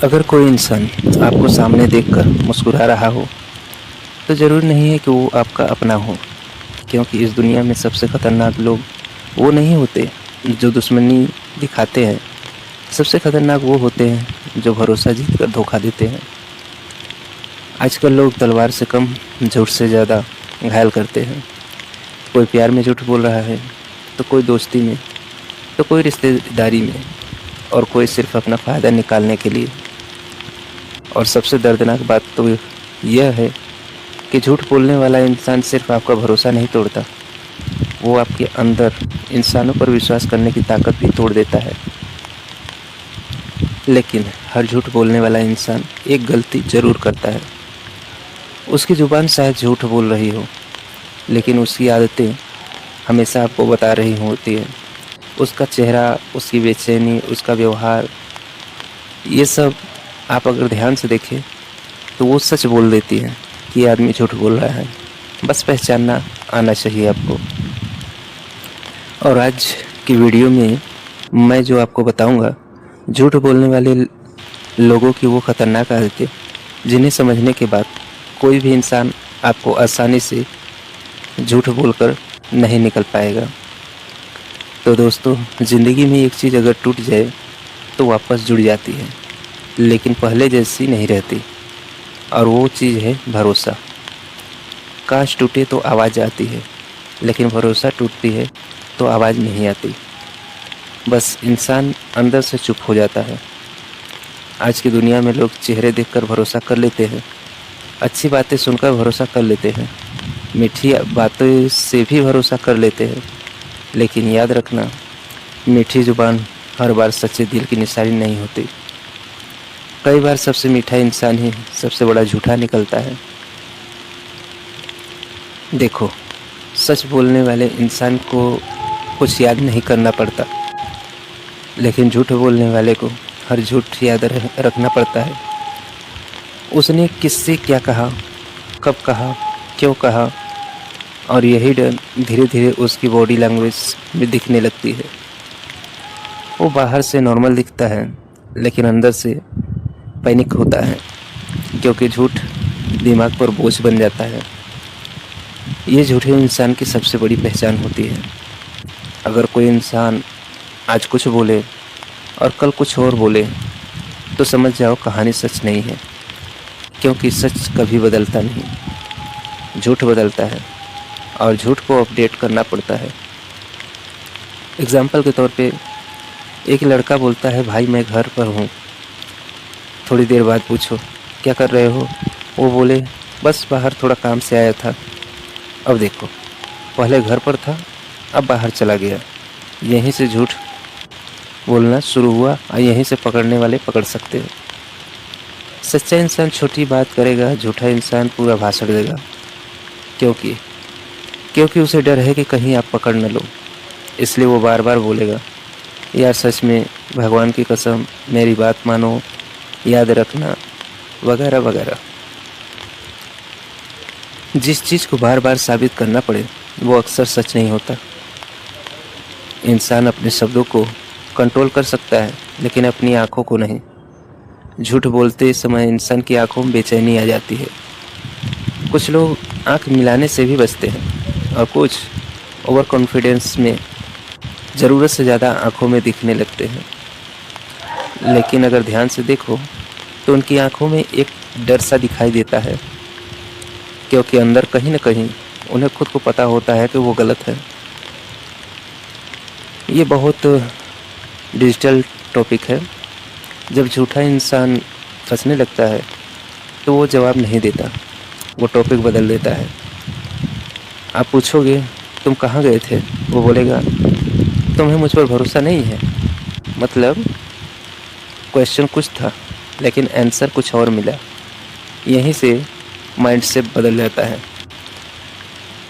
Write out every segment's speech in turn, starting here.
अगर कोई इंसान आपको सामने देखकर मुस्कुरा रहा हो तो ज़रूरी नहीं है कि वो आपका अपना हो, क्योंकि इस दुनिया में सबसे खतरनाक लोग वो नहीं होते जो दुश्मनी दिखाते हैं। सबसे खतरनाक वो होते हैं जो भरोसा जीत कर धोखा देते हैं। आजकल लोग तलवार से कम झूठ से ज़्यादा घायल करते हैं। कोई प्यार में झूठ बोल रहा है, तो कोई दोस्ती में, तो कोई रिश्तेदारी में, और कोई सिर्फ अपना फ़ायदा निकालने के लिए। और सबसे दर्दनाक बात तो यह है कि झूठ बोलने वाला इंसान सिर्फ आपका भरोसा नहीं तोड़ता, वो आपके अंदर इंसानों पर विश्वास करने की ताकत भी तोड़ देता है। लेकिन हर झूठ बोलने वाला इंसान एक गलती ज़रूर करता है। उसकी ज़ुबान शायद झूठ बोल रही हो, लेकिन उसकी आदतें हमेशा आपको बता रही होती है। उसका चेहरा, उसकी बेचैनी, उसका व्यवहार, ये सब आप अगर ध्यान से देखें तो वो सच बोल देती है कि ये आदमी झूठ बोल रहा है। बस पहचानना आना चाहिए आपको। और आज की वीडियो में मैं जो आपको बताऊंगा, झूठ बोलने वाले लोगों की वो खतरनाक आदतें जिन्हें समझने के बाद कोई भी इंसान आपको आसानी से झूठ बोलकर नहीं निकल पाएगा। तो दोस्तों, ज़िंदगी में एक चीज़ अगर टूट जाए तो वापस जुड़ जाती है, लेकिन पहले जैसी नहीं रहती, और वो चीज़ है भरोसा। कांच टूटे तो आवाज़ आती है, लेकिन भरोसा टूटती है तो आवाज़ नहीं आती। बस इंसान अंदर से चुप हो जाता है। आज की दुनिया में लोग चेहरे देखकर भरोसा कर लेते हैं, अच्छी बातें सुनकर भरोसा कर लेते हैं, मीठी बातों से भी भरोसा कर लेते हैं। लेकिन याद रखना, मीठी ज़ुबान हर बार सच्चे दिल की निशानी नहीं होती। कई बार सबसे मीठा इंसान ही सबसे बड़ा झूठा निकलता है। देखो, सच बोलने वाले इंसान को कुछ याद नहीं करना पड़ता, लेकिन झूठ बोलने वाले को हर झूठ याद रखना पड़ता है। उसने किससे क्या कहा, कब कहा, क्यों कहा, और यही डर धीरे धीरे उसकी बॉडी लैंग्वेज में दिखने लगती है। वो बाहर से नॉर्मल दिखता है, लेकिन अंदर से पैनिक होता है, क्योंकि झूठ दिमाग पर बोझ बन जाता है। ये झूठे इंसान की सबसे बड़ी पहचान होती है। अगर कोई इंसान आज कुछ बोले और कल कुछ और बोले, तो समझ जाओ कहानी सच नहीं है, क्योंकि सच कभी बदलता नहीं, झूठ बदलता है, और झूठ को अपडेट करना पड़ता है। एग्जाम्पल के तौर पे, एक लड़का बोलता है, भाई मैं घर पर हूँ। थोड़ी देर बाद पूछो, क्या कर रहे हो? वो बोले, बस बाहर थोड़ा काम से आया था। अब देखो, पहले घर पर था, अब बाहर चला गया। यहीं से झूठ बोलना शुरू हुआ, और यहीं से पकड़ने वाले पकड़ सकते हैं। सच्चा इंसान छोटी बात करेगा, झूठा इंसान पूरा भाषण देगा, क्योंकि उसे डर है कि कहीं आप पकड़ न लो, इसलिए वो बार बार बोलेगा, यार सच में, भगवान की कसम, मेरी बात मानो, याद रखना, वगैरह वगैरह। जिस चीज़ को बार बार साबित करना पड़े वो अक्सर सच नहीं होता। इंसान अपने शब्दों को कंट्रोल कर सकता है, लेकिन अपनी आँखों को नहीं। झूठ बोलते समय इंसान की आँखों में बेचैनी आ जाती है। कुछ लोग आँख मिलाने से भी बचते हैं, और कुछ ओवर कॉन्फिडेंस में ज़रूरत से ज़्यादा आँखों में दिखने लगते हैं। लेकिन अगर ध्यान से देखो तो उनकी आँखों में एक डर सा दिखाई देता है, क्योंकि अंदर कहीं न कहीं उन्हें खुद को पता होता है कि वो गलत है। ये बहुत डिजिटल टॉपिक है। जब झूठा इंसान फंसने लगता है तो वो जवाब नहीं देता, वो टॉपिक बदल देता है। आप पूछोगे, तुम कहाँ गए थे? वो बोलेगा, तुम्हें मुझ पर भरोसा नहीं है। मतलब क्वेश्चन कुछ था, लेकिन आंसर कुछ और मिला। यहीं से माइंड सेट बदल जाता है।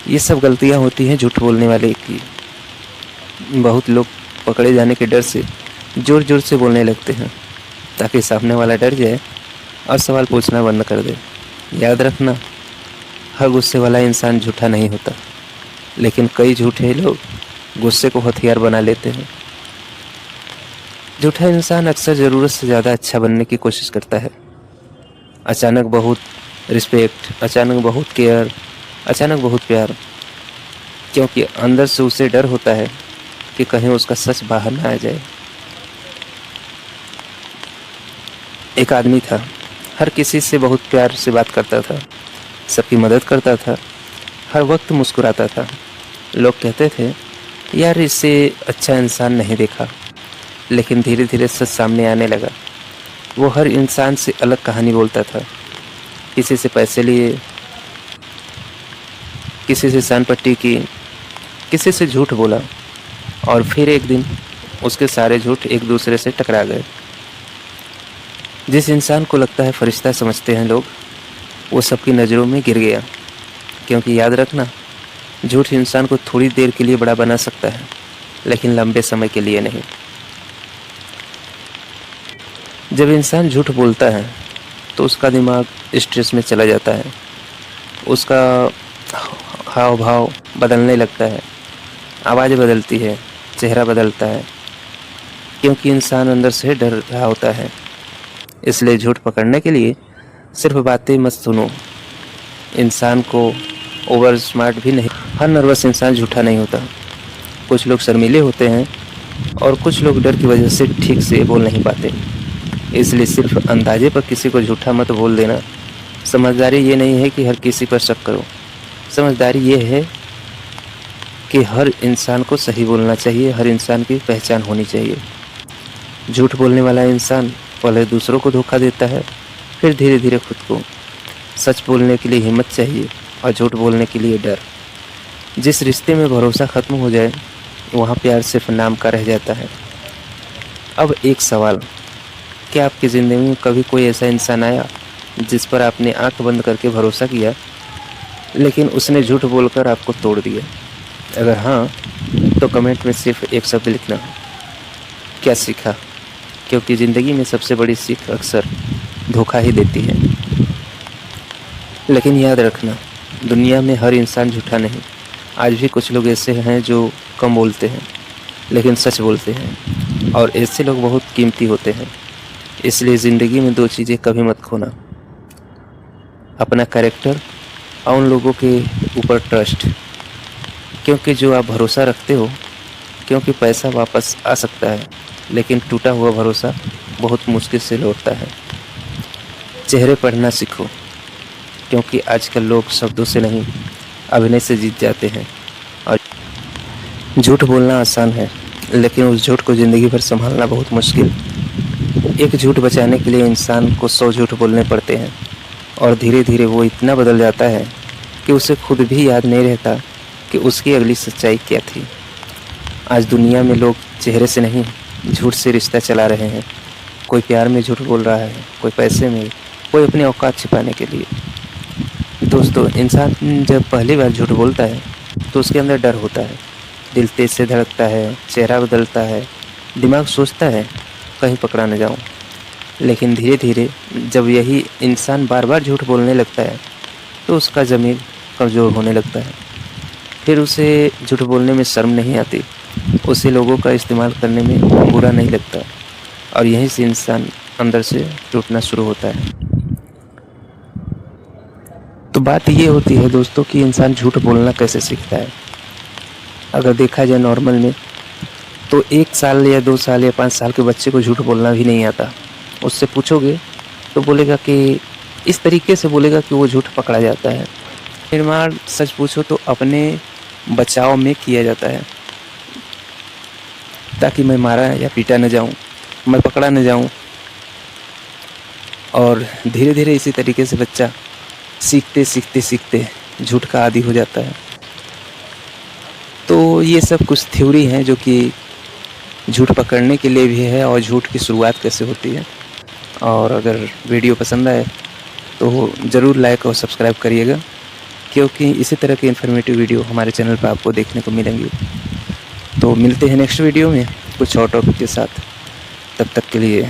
ये सब गलतियाँ होती हैं झूठ बोलने वाले की। बहुत लोग पकड़े जाने के डर से जोर जोर से बोलने लगते हैं, ताकि सामने वाला डर जाए और सवाल पूछना बंद कर दे। याद रखना, हर गुस्से वाला इंसान झूठा नहीं होता, लेकिन कई झूठे लोग गुस्से को हथियार बना लेते हैं। झूठा इंसान अक्सर ज़रूरत से ज़्यादा अच्छा बनने की कोशिश करता है। अचानक बहुत रिस्पेक्ट, अचानक बहुत केयर, अचानक बहुत प्यार, क्योंकि अंदर से उसे डर होता है कि कहीं उसका सच बाहर ना आ जाए। एक आदमी था, हर किसी से बहुत प्यार से बात करता था, सबकी मदद करता था, हर वक्त मुस्कुराता था। लोग कहते थे, यार इससे अच्छा इंसान नहीं देखा। लेकिन धीरे धीरे सच सामने आने लगा। वो हर इंसान से अलग कहानी बोलता था। किसी से पैसे लिए, किसी से सान पट्टी की, किसी से झूठ बोला, और फिर एक दिन उसके सारे झूठ एक दूसरे से टकरा गए। जिस इंसान को लगता है फरिश्ता समझते हैं लोग, वो सबकी नज़रों में गिर गया। क्योंकि याद रखना, झूठ इंसान को थोड़ी देर के लिए बड़ा बना सकता है, लेकिन लंबे समय के लिए नहीं। जब इंसान झूठ बोलता है तो उसका दिमाग स्ट्रेस में चला जाता है, उसका हाव भाव बदलने लगता है, आवाज़ बदलती है, चेहरा बदलता है, क्योंकि इंसान अंदर से डर रहा होता है। इसलिए झूठ पकड़ने के लिए सिर्फ बातें मत सुनो। इंसान को ओवर स्मार्ट भी नहीं, हर नर्वस इंसान झूठा नहीं होता। कुछ लोग शर्मीले होते हैं और कुछ लोग डर की वजह से ठीक से बोल नहीं पाते। इसलिए सिर्फ अंदाजे पर किसी को झूठा मत बोल देना। समझदारी ये नहीं है कि हर किसी पर शक करो। समझदारी ये है कि हर इंसान को सही बोलना चाहिए, हर इंसान की पहचान होनी चाहिए। झूठ बोलने वाला इंसान पहले दूसरों को धोखा देता है, फिर धीरे धीरे खुद को। सच बोलने के लिए हिम्मत चाहिए और झूठ बोलने के लिए डर। जिस रिश्ते में भरोसा ख़त्म हो जाए, वहाँ प्यार सिर्फ नाम का रह जाता है। अब एक सवाल, क्या आपकी ज़िंदगी में कभी कोई ऐसा इंसान आया जिस पर आपने आंख बंद करके भरोसा किया, लेकिन उसने झूठ बोलकर आपको तोड़ दिया? अगर हाँ, तो कमेंट में सिर्फ एक शब्द लिखना, क्या सीखा? क्योंकि ज़िंदगी में सबसे बड़ी सीख अक्सर धोखा ही देती है। लेकिन याद रखना, दुनिया में हर इंसान झूठा नहीं। आज भी कुछ लोग ऐसे हैं जो कम बोलते हैं लेकिन सच बोलते हैं, और ऐसे लोग बहुत कीमती होते हैं। इसलिए ज़िंदगी में 2 चीज़ें कभी मत खोना, अपना कैरेक्टर और उन लोगों के ऊपर ट्रस्ट। क्योंकि जो आप भरोसा रखते हो, क्योंकि पैसा वापस आ सकता है, लेकिन टूटा हुआ भरोसा बहुत मुश्किल से लौटता है। चेहरे पढ़ना सीखो, क्योंकि आजकल लोग शब्दों से नहीं, अभिनय से जीत जाते हैं। और झूठ बोलना आसान है, लेकिन उस झूठ को ज़िंदगी भर संभालना बहुत मुश्किल। एक झूठ बचाने के लिए इंसान को 100 झूठ बोलने पड़ते हैं, और धीरे धीरे वो इतना बदल जाता है कि उसे खुद भी याद नहीं रहता कि उसकी अगली सच्चाई क्या थी। आज दुनिया में लोग चेहरे से नहीं, झूठ से रिश्ता चला रहे हैं। कोई प्यार में झूठ बोल रहा है, कोई पैसे में, कोई अपनी औकात छिपाने के लिए। दोस्तों, इंसान जब पहली बार झूठ बोलता है तो उसके अंदर डर होता है, दिल तेज से धड़कता है, चेहरा बदलता है, दिमाग सोचता है कहीं पकड़ा न जाऊं। लेकिन धीरे धीरे जब यही इंसान बार बार झूठ बोलने लगता है तो उसका ज़मीर कमज़ोर होने लगता है। फिर उसे झूठ बोलने में शर्म नहीं आती, उसे लोगों का इस्तेमाल करने में बुरा नहीं लगता, और यहीं से इंसान अंदर से टूटना शुरू होता है। तो बात ये होती है दोस्तों कि इंसान झूठ बोलना कैसे सीखता है। अगर देखा जाए नॉर्मल में, तो 1 साल या 2 साल या 5 साल के बच्चे को झूठ बोलना भी नहीं आता। उससे पूछोगे तो बोलेगा कि इस तरीके से बोलेगा कि वो झूठ पकड़ा जाता है। निर्माण सच पूछो तो अपने बचाव में किया जाता है, ताकि मैं मारा या पीटा न जाऊं, मैं पकड़ा न जाऊं। और धीरे धीरे इसी तरीके से बच्चा सीखते सीखते सीखते झूठ का आदी हो जाता है। तो ये सब कुछ थ्योरी हैं जो कि झूठ पकड़ने के लिए भी है, और झूठ की शुरुआत कैसे होती है। और अगर वीडियो पसंद आए तो ज़रूर लाइक और सब्सक्राइब करिएगा, क्योंकि इसी तरह की इन्फॉर्मेटिव वीडियो हमारे चैनल पर आपको देखने को मिलेंगी। तो मिलते हैं नेक्स्ट वीडियो में कुछ और टॉपिक के साथ। तब तक के लिए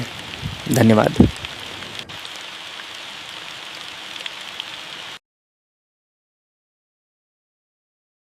धन्यवाद।